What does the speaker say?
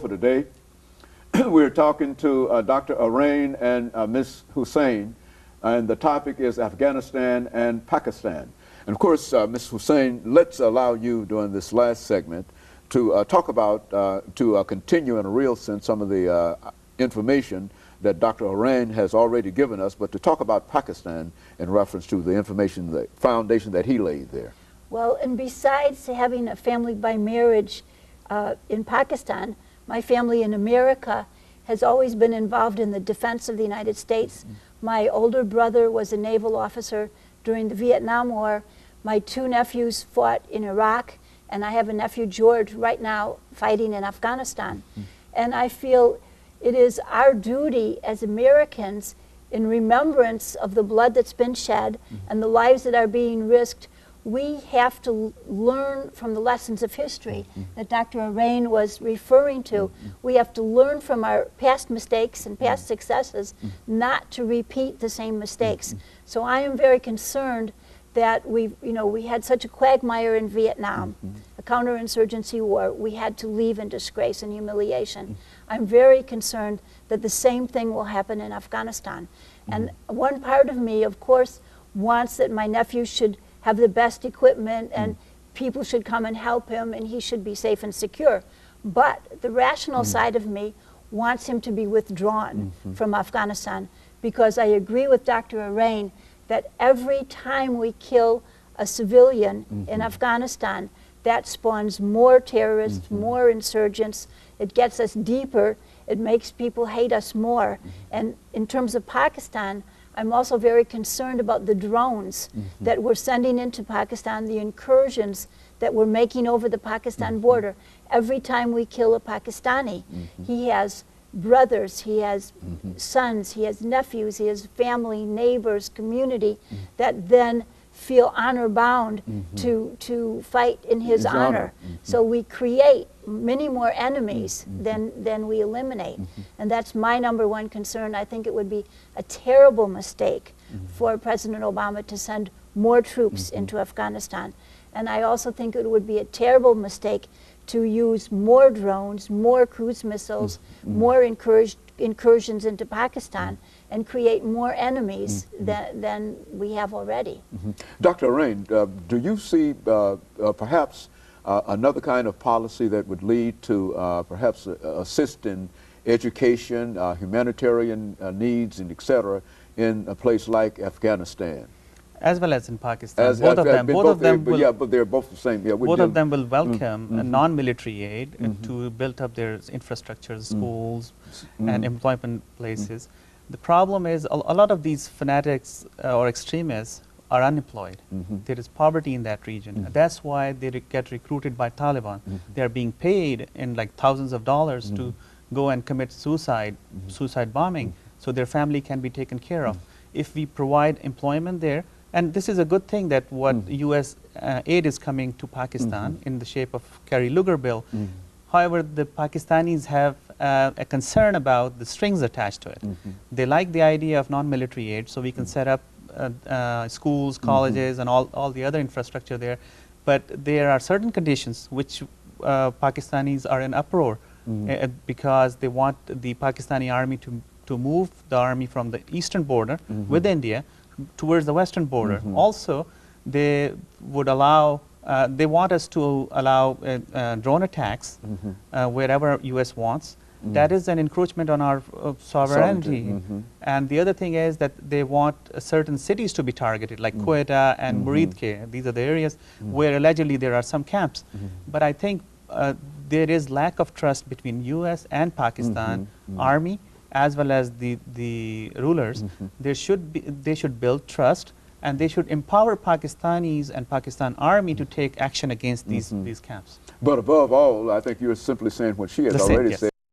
For today, we're talking to Dr. AArain and Ms. Hussain, and the topic is Afghanistan and Pakistan. And of course, Ms. Hussain, let's allow you during this last segment to talk about, to continue in a real sense some of the information that Dr. AArain has already given us, but to talk about Pakistan in reference to the information, the foundation that he laid there. Well, and besides having a family by marriage in Pakistan, my family in America has always been involved in the defense of the United States. My older brother was a naval officer during the Vietnam War. My two nephews fought in Iraq, and I have a nephew, George, right now fighting in Afghanistan. And I feel it is our duty as Americans, in remembrance of the blood that's been shed and the lives that are being risked, we have to learn from the lessons of history that Dr. AArain was referring to. We have to learn from our past mistakes and past successes, not to repeat the same mistakes. So I am very concerned that we had such a quagmire in Vietnam, a counterinsurgency war. We had to leave in disgrace and humiliation. I'm very concerned that the same thing will happen in Afghanistan. And one part of me, of course, wants that my nephew should have the best equipment and people should come and help him and he should be safe and secure. But the rational side of me wants him to be withdrawn from Afghanistan, because I agree with Dr. AArain that every time we kill a civilian in Afghanistan, that spawns more terrorists, more insurgents. It gets us deeper. It makes people hate us more. And in terms of Pakistan, I'm also very concerned about the drones that we're sending into Pakistan, the incursions that we're making over the Pakistan border. Every time we kill a Pakistani, he has brothers, he has sons, he has nephews, he has family, neighbors, community that then feel honor bound to fight in his honor. So we create many more enemies than we eliminate. And that's my #1 concern. I think it would be a terrible mistake for President Obama to send more troops into Afghanistan. And I also think it would be a terrible mistake to use more drones, more cruise missiles, more incursions into Pakistan, and create more enemies than we have already. Dr. AArain, do you see perhaps another kind of policy that would lead to perhaps assist in education, humanitarian needs, and etc. in a place like Afghanistan? As well as in Pakistan, both of them will, yeah, but they're both the same. Yeah, both of them will welcome non-military aid to build up their infrastructures, schools, and employment places. The problem is a lot of these fanatics or extremists are unemployed. There is poverty in that region. That's why they get recruited by Taliban. They are being paid in like thousands of dollars to go and commit suicide bombing, so their family can be taken care of. If we provide employment there, and this is a good thing that what U.S. Aid is coming to Pakistan in the shape of Kerry Lugar bill. However, the Pakistanis have a concern about the strings attached to it. They like the idea of non-military aid, so we can set up schools, colleges, and all the other infrastructure there. But there are certain conditions which Pakistanis are in uproar because they want the Pakistani army to move the army from the eastern border with India towards the western border. Also, they would allow, they want us to allow drone attacks wherever U.S. wants. That is an encroachment on our sovereignty. And the other thing is that they want certain cities to be targeted, like Quetta and Muridke. These are the areas where allegedly there are some camps. But I think there is lack of trust between U.S. and Pakistan army, as well as the rulers. They should build trust, and they should empower Pakistanis and Pakistan army to take action against these camps. But above all, I think you're simply saying what she has already said.